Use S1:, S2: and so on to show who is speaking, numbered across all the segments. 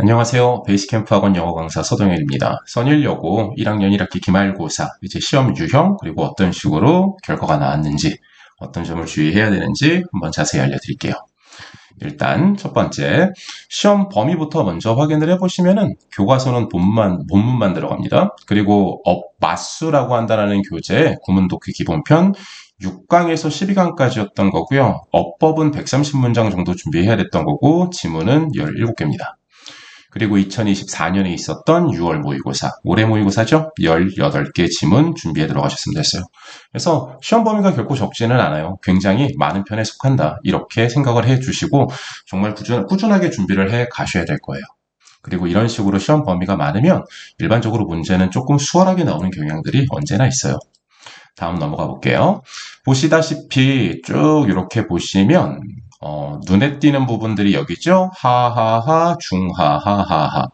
S1: 안녕하세요. 베이스캠프 학원 영어 강사 서동현입니다. 선일여고 1학년 1학기 기말고사 이제 시험 유형 그리고 어떤 식으로 결과가 나왔는지 어떤 점을 주의해야 되는지 한번 자세히 알려드릴게요. 일단 첫 번째 시험 범위부터 먼저 확인을 해보시면은 교과서는 본문만 들어갑니다. 그리고 맞수라고 한다라는 교재에 구문독해 기본편 6강에서 12강까지였던 거고요. 어법은 130문장 정도 준비해야 됐던 거고 지문은 17개입니다. 그리고 2024년에 있었던 6월 모의고사, 올해 모의고사죠? 18개 지문 준비해 들어가셨으면 됐어요. 그래서 시험 범위가 결코 적지는 않아요. 굉장히 많은 편에 속한다. 이렇게 생각을 해 주시고 정말 꾸준하게 준비를 해 가셔야 될 거예요. 그리고 이런 식으로 시험 범위가 많으면 일반적으로 문제는 조금 수월하게 나오는 경향들이 언제나 있어요. 다음 넘어가 볼게요. 보시다시피 쭉 이렇게 보시면 눈에 띄는 부분들이 여기죠. 하하하, 중하하하하.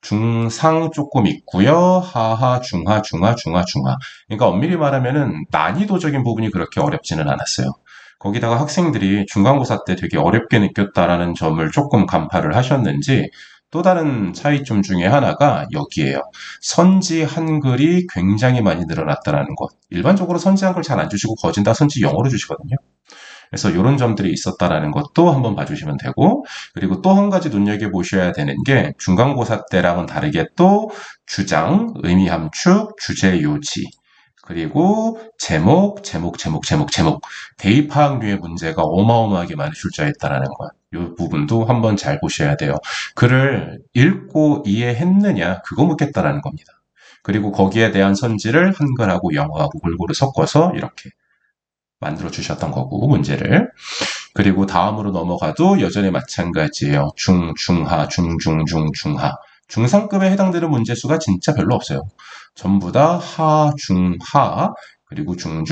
S1: 중상 조금 있고요. 하하, 중하, 중하, 중하, 중하. 그러니까 엄밀히 말하면은 난이도적인 부분이 그렇게 어렵지는 않았어요. 거기다가 학생들이 중간고사 때 되게 어렵게 느꼈다라는 점을 조금 간파를 하셨는지 또 다른 차이점 중에 하나가 여기에요. 선지 한글이 굉장히 많이 늘어났다라는 것. 일반적으로 선지 한글 잘 안 주시고 거진 다 선지 영어로 주시거든요. 그래서 이런 점들이 있었다라는 것도 한번 봐주시면 되고, 그리고 또 한 가지 눈여겨보셔야 되는 게 중간고사 때랑은 다르게 또 주장, 의미 함축, 주제 요지, 그리고 제목, 대입 파악류의 문제가 어마어마하게 많이 출제했다라는 것. 이 부분도 한번 잘 보셔야 돼요. 글을 읽고 이해했느냐, 그거 묻겠다라는 겁니다. 그리고 거기에 대한 선지를 한글하고 영어하고 골고루 섞어서 이렇게 만들어 주셨던 거고, 문제를. 그리고 다음으로 넘어가도 여전히 마찬가지예요. 중하, 중하. 중상급에 해당되는 문제수가 진짜 별로 없어요. 전부 다 하, 그리고 중하.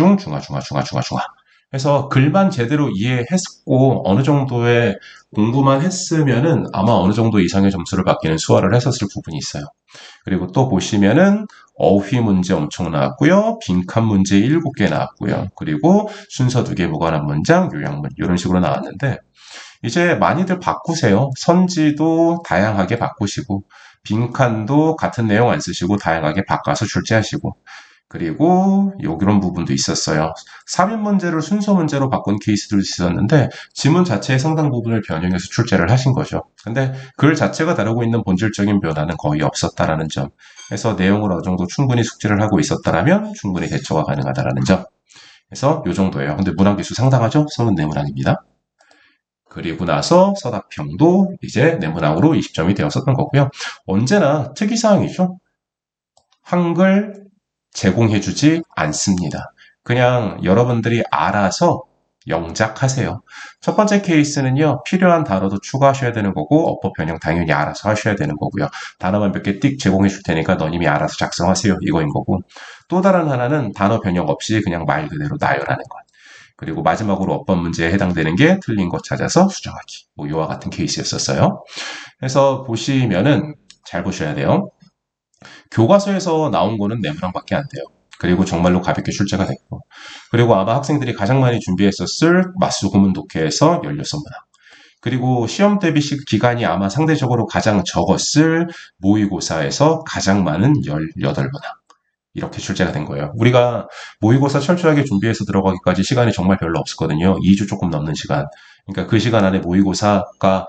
S1: 그래서 글만 제대로 이해했고 어느 정도의 공부만 했으면은 아마 어느 정도 이상의 점수를 받기는 수월을 했었을 부분이 있어요. 그리고 또 보시면은 어휘 문제 엄청 나왔고요. 빈칸 문제 7개 나왔고요. 그리고 순서 2개 무관한 문장, 요약문 이런 식으로 나왔는데 이제 많이들 바꾸세요. 선지도 다양하게 바꾸시고 빈칸도 같은 내용 안 쓰시고 다양하게 바꿔서 출제하시고 그리고 이런 부분도 있었어요. 3인 문제를 순서 문제로 바꾼 케이스들도 있었는데 지문 자체의 상당 부분을 변형해서 출제를 하신 거죠. 근데 글 자체가 다루고 있는 본질적인 변화는 거의 없었다라는 점. 그래서 내용을 어느 정도 충분히 숙지를 하고 있었다라면 충분히 대처가 가능하다라는 점. 그래서 이 정도예요. 근데 문항 개수 상당하죠? 34문항입니다. 그리고 나서 서답형도 이제 내문항으로 20점이 되었었던 거고요. 언제나 특이사항이죠. 한글 제공해주지 않습니다. 그냥 여러분들이 알아서 영작하세요. 첫 번째 케이스는요, 필요한 단어도 추가하셔야 되는 거고, 어법 변형 당연히 알아서 하셔야 되는 거고요. 단어만 몇 개 띡 제공해 줄 테니까 너님이 알아서 작성하세요. 이거인 거고. 또 다른 하나는 단어 변형 없이 그냥 말 그대로 나열하는 것. 그리고 마지막으로 어법 문제에 해당되는 게 틀린 것 찾아서 수정하기. 뭐 이와 같은 케이스였었어요. 그래서 보시면은 잘 보셔야 돼요. 교과서에서 나온 거는 4문항밖에 안 돼요. 그리고 정말로 가볍게 출제가 됐고. 그리고 아마 학생들이 가장 많이 준비했었을 맞수 구문 독해에서 16문항. 그리고 시험 대비 기간이 아마 상대적으로 가장 적었을 모의고사에서 가장 많은 18문항. 이렇게 출제가 된 거예요. 우리가 모의고사 철저하게 준비해서 들어가기까지 시간이 정말 별로 없었거든요. 2주 조금 넘는 시간. 그러니까 그 시간 안에 모의고사가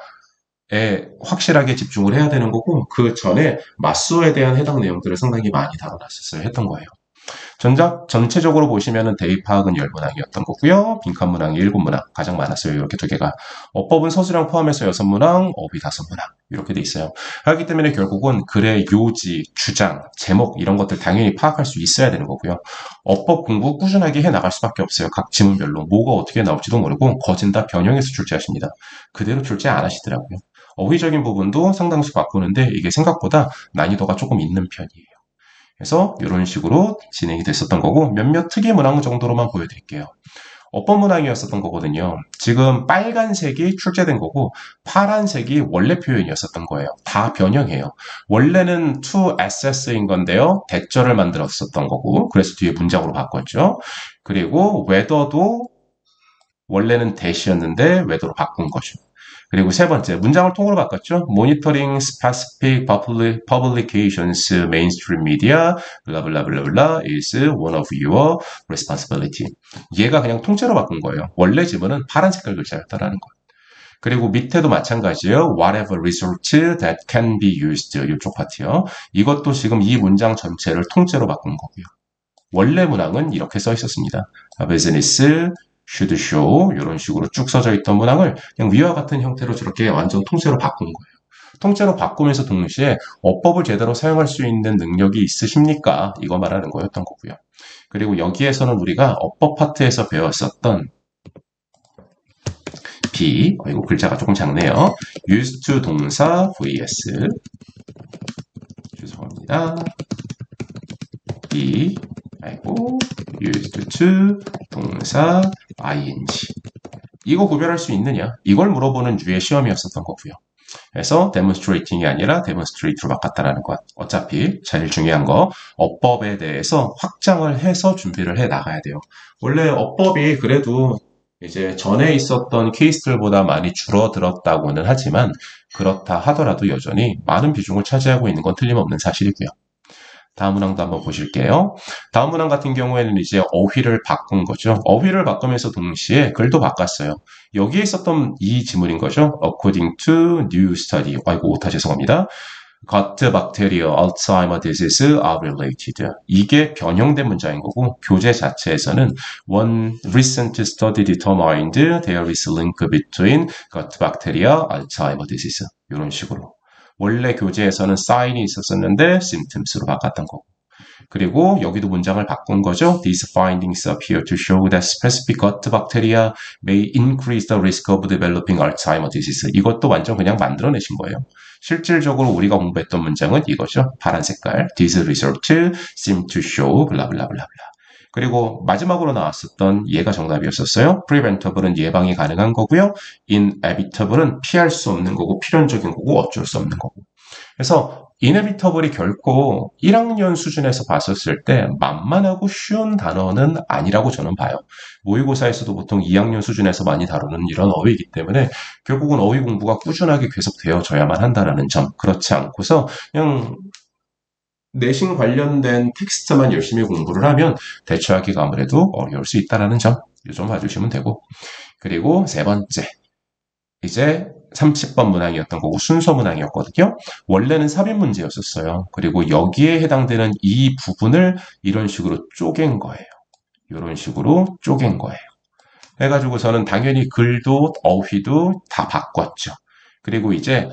S1: 에 확실하게 집중을 해야 되는 거고 그 전에 맞수에 대한 해당 내용들을 상당히 많이 다뤄놨었어요. 했던 거예요. 전체적으로 보시면은 대입 파악은 10문항이었던 거고요. 빈칸 문항이 7문항 가장 많았어요. 이렇게 두 개가. 어법은 서술형 포함해서 6문항, 어휘 5문항 이렇게 돼 있어요. 하기 때문에 결국은 글의 요지, 주장, 제목 이런 것들 당연히 파악할 수 있어야 되는 거고요. 어법 공부 꾸준하게 해 나갈 수밖에 없어요. 각 지문별로 뭐가 어떻게 나올지도 모르고 거진 다 변형해서 출제하십니다. 그대로 출제 안 하시더라고요. 어휘적인 부분도 상당수 바꾸는데 이게 생각보다 난이도가 조금 있는 편이에요. 그래서 이런 식으로 진행이 됐었던 거고 몇몇 특이 문항 정도로만 보여드릴게요. 어법 문항이었었던 거거든요. 지금 빨간색이 출제된 거고 파란색이 원래 표현이었었던 거예요. 다 변형해요. 원래는 to assess인 건데요. 대절을 만들었었던 거고 그래서 뒤에 문장으로 바꿨죠. 그리고 whether도 원래는 대시였는데 외도로 바꾼 거죠. 그리고 세 번째, 문장을 통으로 바꿨죠. Monitoring specific publications, mainstream media, 블라블라블라블라 is one of your responsibility. 얘가 그냥 통째로 바꾼 거예요. 원래 지문은 파란 색깔 글자였다라는 거. 그리고 밑에도 마찬가지예요. Whatever result that can be used. 이쪽 파트요. 이것도 지금 이 문장 전체를 통째로 바꾼 거고요. 원래 문항은 이렇게 써 있었습니다. business should show 이런 식으로 쭉 써져 있던 문항을 그냥 위와 같은 형태로 저렇게 완전 통째로 바꾼 거예요. 통째로 바꾸면서 동시에 어법을 제대로 사용할 수 있는 능력이 있으십니까? 이거 말하는 거였던 거고요. 그리고 여기에서는 우리가 어법 파트에서 배웠었던 B, 이거 글자가 조금 작네요. used to 동사 vs 죄송합니다. B, used to 동사 ing. 이거 구별할 수 있느냐? 이걸 물어보는 유의 시험이었었던 거고요. 그래서 demonstrating이 아니라 demonstrate로 바꿨다라는 것. 어차피 제일 중요한 거 어법에 대해서 확장을 해서 준비를 해 나가야 돼요. 원래 어법이 그래도 이제 전에 있었던 케이스들보다 많이 줄어들었다고는 하지만 그렇다 하더라도 여전히 많은 비중을 차지하고 있는 건 틀림없는 사실이고요. 다음 문항도 한번 보실게요. 다음 문항 같은 경우에는 이제 어휘를 바꾼 거죠. 어휘를 바꾸면서 동시에 글도 바꿨어요. 여기에 있었던 이 지문인 거죠. According to new study. 아이고, 오타 죄송합니다. Gut bacteria, Alzheimer disease are related. 이게 변형된 문장인 거고 교재 자체에서는 One recent study determined there is a link between gut bacteria, Alzheimer disease. 이런 식으로. 원래 교재에서는 sign이 있었었는데 symptoms로 바꿨던 거고. 그리고 여기도 문장을 바꾼 거죠. These findings appear to show that specific gut bacteria may increase the risk of developing Alzheimer disease. 이것도 완전 그냥 만들어내신 거예요. 실질적으로 우리가 공부했던 문장은 이거죠. 파란 색깔. These results seem to show 블라블라블라블라. 그리고 마지막으로 나왔었던 얘가 정답이었었어요. preventable은 예방이 가능한 거고요. inevitable은 피할 수 없는 거고 필연적인 거고 어쩔 수 없는 거고. 그래서 inevitable이 결코 1학년 수준에서 봤었을 때 만만하고 쉬운 단어는 아니라고 저는 봐요. 모의고사에서도 보통 2학년 수준에서 많이 다루는 이런 어휘이기 때문에 결국은 어휘 공부가 꾸준하게 계속되어져야만 한다는 점. 그렇지 않고서 그냥 내신 관련된 텍스트만 열심히 공부를 하면 대처하기가 아무래도 어려울 수 있다는 점, 이 점 봐주시면 되고. 그리고 세 번째, 이제 30번 문항이었던 거고 순서 문항이었거든요. 원래는 삽입 문제였었어요. 그리고 여기에 해당되는 이 부분을 이런 식으로 쪼갠 거예요. 이런 식으로 쪼갠 거예요. 해가지고 저는 당연히 글도 어휘도 다 바꿨죠. 그리고 이제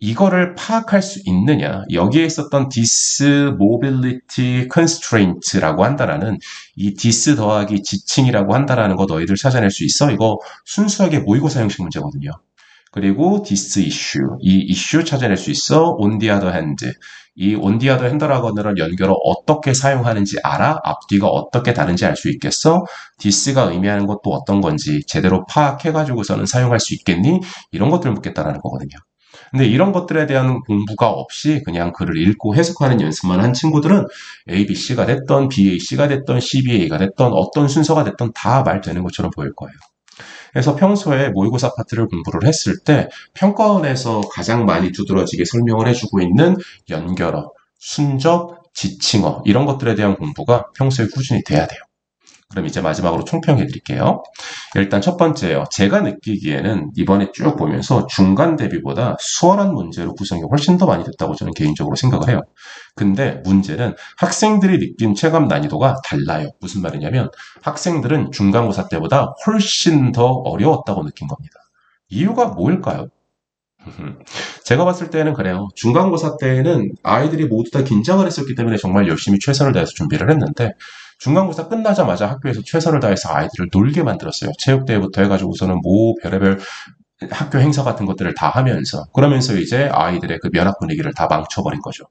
S1: 이거를 파악할 수 있느냐. 여기에 있었던 this mobility constraint라고 한다라는 이 this 더하기 지칭이라고 한다라는 거 너희들 찾아낼 수 있어? 이거 순수하게 모의고사 형식 문제거든요. 그리고 this issue, 이 issue 찾아낼 수 있어? on the other hand. 이 on the other hand라고는 연결어 어떻게 사용하는지 알아? 앞뒤가 어떻게 다른지 알 수 있겠어? this가 의미하는 것도 어떤 건지 제대로 파악해가지고서는 사용할 수 있겠니? 이런 것들을 묻겠다라는 거거든요. 근데 이런 것들에 대한 공부가 없이 그냥 글을 읽고 해석하는 연습만 한 친구들은 ABC가 됐던 BAC가 됐던 CBA가 됐던 어떤 순서가 됐던 다 말 되는 것처럼 보일 거예요. 그래서 평소에 모의고사 파트를 공부를 했을 때 평가원에서 가장 많이 두드러지게 설명을 해주고 있는 연결어, 순접, 지칭어 이런 것들에 대한 공부가 평소에 꾸준히 돼야 돼요. 그럼 이제 마지막으로 총평해 드릴게요. 일단 첫 번째요. 제가 느끼기에는 이번에 쭉 보면서 중간 대비보다 수월한 문제로 구성이 훨씬 더 많이 됐다고 저는 개인적으로 생각을 해요. 근데 문제는 학생들이 느낀 체감 난이도가 달라요. 무슨 말이냐면 학생들은 중간고사 때보다 훨씬 더 어려웠다고 느낀 겁니다. 이유가 뭘까요? 제가 봤을 때는 그래요. 중간고사 때에는 아이들이 모두 다 긴장을 했었기 때문에 정말 열심히 최선을 다해서 준비를 했는데 중간고사 끝나자마자 학교에서 최선을 다해서 아이들을 놀게 만들었어요. 체육대회부터 해가지고서는 뭐 별의별 학교 행사 같은 것들을 다 하면서 그러면서 이제 아이들의 그 면학 분위기를 다 망쳐버린 거죠.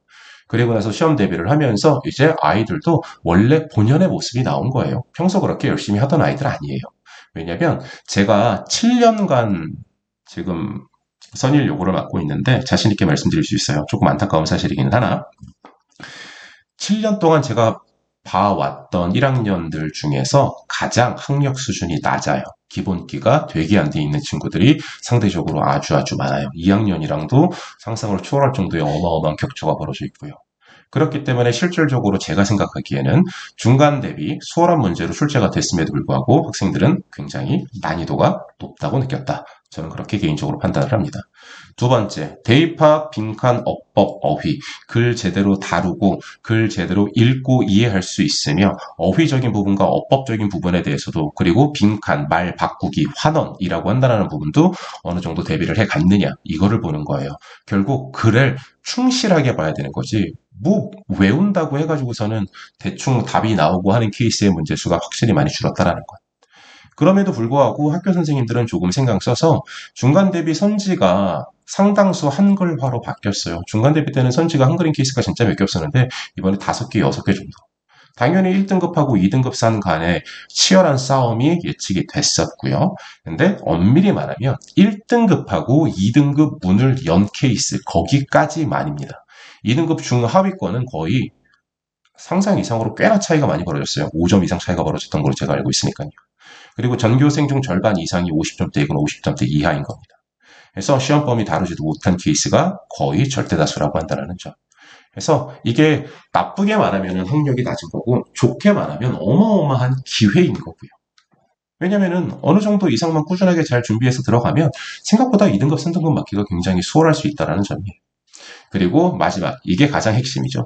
S1: 그리고 나서 시험 대비를 하면서 이제 아이들도 원래 본연의 모습이 나온 거예요. 평소 그렇게 열심히 하던 아이들 아니에요. 왜냐면 제가 7년간 지금 선일 요구를 맡고 있는데 자신 있게 말씀드릴 수 있어요. 조금 안타까운 사실이기는 하나 7년 동안 제가 봐왔던 1학년들 중에서 가장 학력 수준이 낮아요. 기본기가 되게 안 돼 있는 친구들이 상대적으로 아주 많아요. 2학년이랑도 상상을 초월할 정도의 어마어마한 격차가 벌어져 있고요. 그렇기 때문에 실질적으로 제가 생각하기에는 중간 대비 수월한 문제로 출제가 됐음에도 불구하고 학생들은 굉장히 난이도가 높다고 느꼈다. 저는 그렇게 개인적으로 판단을 합니다. 두 번째, 대입학, 빈칸, 어법, 어휘. 글 제대로 다루고 글 제대로 읽고 이해할 수 있으며 어휘적인 부분과 어법적인 부분에 대해서도 그리고 빈칸, 말 바꾸기, 환원이라고 한다는 부분도 어느 정도 대비를 해갔느냐 이거를 보는 거예요. 결국 글을 충실하게 봐야 되는 거지 뭐 외운다고 해가지고서는 대충 답이 나오고 하는 케이스의 문제 수가 확실히 많이 줄었다라는 것. 그럼에도 불구하고 학교 선생님들은 조금 신경 써서 중간 대비 선지가 상당수 한글화로 바뀌었어요. 중간 대비 때는 선지가 한글인 케이스가 진짜 몇 개 없었는데 이번에 5개, 6개 정도. 당연히 1등급하고 2등급 산 간에 치열한 싸움이 예측이 됐었고요. 근데 엄밀히 말하면 1등급하고 2등급 문을 연 케이스 거기까지만입니다. 2등급 중하위권은 거의 상상 이상으로 꽤나 차이가 많이 벌어졌어요. 5점 이상 차이가 벌어졌던 걸로 제가 알고 있으니까요. 그리고 전교생 중 절반 이상이 50점대이거나 50점대 이하인 겁니다. 그래서 시험 범위 다루지도 못한 케이스가 거의 절대다수라고 한다는 점. 그래서 이게 나쁘게 말하면 학력이 낮은 거고 좋게 말하면 어마어마한 기회인 거고요. 왜냐면은 어느 정도 이상만 꾸준하게 잘 준비해서 들어가면 생각보다 2등급, 3등급 맞기가 굉장히 수월할 수 있다는 점이에요. 그리고 마지막, 이게 가장 핵심이죠.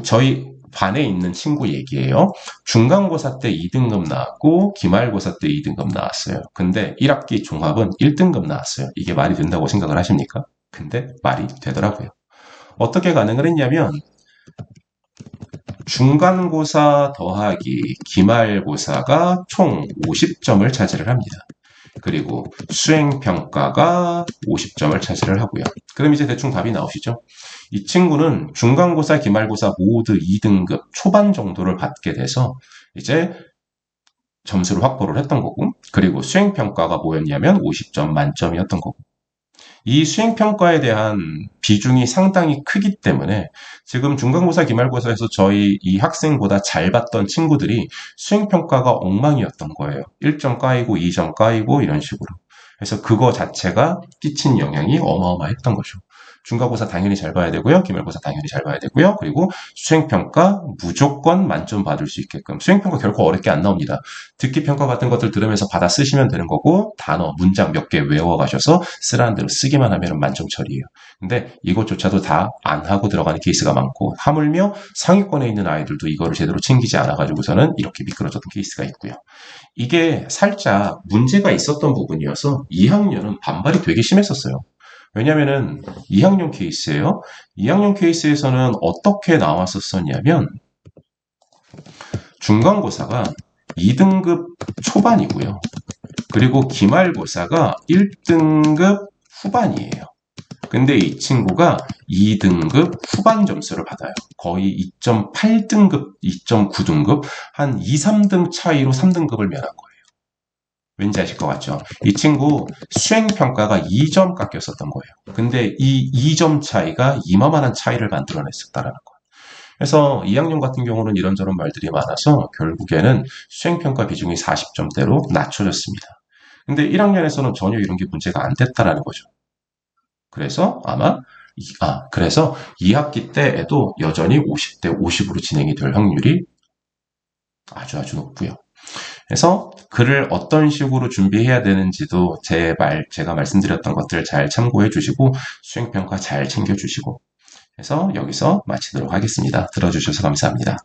S1: 저희 반에 있는 친구 얘기예요. 중간고사 때 2등급 나왔고 기말고사 때 2등급 나왔어요. 근데 1학기 종합은 1등급 나왔어요. 이게 말이 된다고 생각을 하십니까? 근데 말이 되더라고요. 어떻게 가능을 했냐면 중간고사 더하기 기말고사가 총 50점을 차지를 합니다. 그리고 수행평가가 50점을 차지를 하고요. 그럼 이제 대충 답이 나오시죠? 이 친구는 중간고사, 기말고사 모두 2등급 초반 정도를 받게 돼서 이제 점수를 확보를 했던 거고, 그리고 수행평가가 뭐였냐면 50점 만점이었던 거고. 이 수행평가에 대한 비중이 상당히 크기 때문에 지금 중간고사, 기말고사에서 저희 이 학생보다 잘 봤던 친구들이 수행평가가 엉망이었던 거예요. 1점 까이고 2점 까이고 이런 식으로. 그래서 그거 자체가 끼친 영향이 어마어마했던 거죠. 중간고사 당연히 잘 봐야 되고요. 기말고사 당연히 잘 봐야 되고요. 그리고 수행평가 무조건 만점 받을 수 있게끔. 수행평가 결코 어렵게 안 나옵니다. 듣기평가 같은 것들 들으면서 받아 쓰시면 되는 거고 단어, 문장 몇 개 외워가셔서 쓰라는 대로 쓰기만 하면 만점 처리예요. 근데 이것조차도 다 안 하고 들어가는 케이스가 많고 하물며 상위권에 있는 아이들도 이거를 제대로 챙기지 않아가지고서는 이렇게 미끄러졌던 케이스가 있고요. 이게 살짝 문제가 있었던 부분이어서 2학년은 반발이 되게 심했었어요. 왜냐면은 2학년 케이스예요. 2학년 케이스에서는 어떻게 나왔었냐면 중간고사가 2등급 초반이고요. 그리고 기말고사가 1등급 후반이에요. 근데 이 친구가 2등급 후반 점수를 받아요. 거의 2.8등급, 2.9등급, 한 2, 3등 차이로 3등급을 면한 거예요. 왠지 아실 것 같죠? 이 친구 수행평가가 2점 깎였었던 거예요. 근데 이 2점 차이가 이만한 차이를 만들어냈었다는 거예요. 그래서 2학년 같은 경우는 이런저런 말들이 많아서 결국에는 수행평가 비중이 40점대로 낮춰졌습니다. 근데 1학년에서는 전혀 이런 게 문제가 안 됐다라는 거죠. 그래서 그래서 2학기 때에도 여전히 50대 50으로 진행이 될 확률이 아주 높고요. 그래서 글을 어떤 식으로 준비해야 되는지도 제가 말씀드렸던 것들 잘 참고해 주시고 수행평가 잘 챙겨 주시고 해서 여기서 마치도록 하겠습니다. 들어주셔서 감사합니다.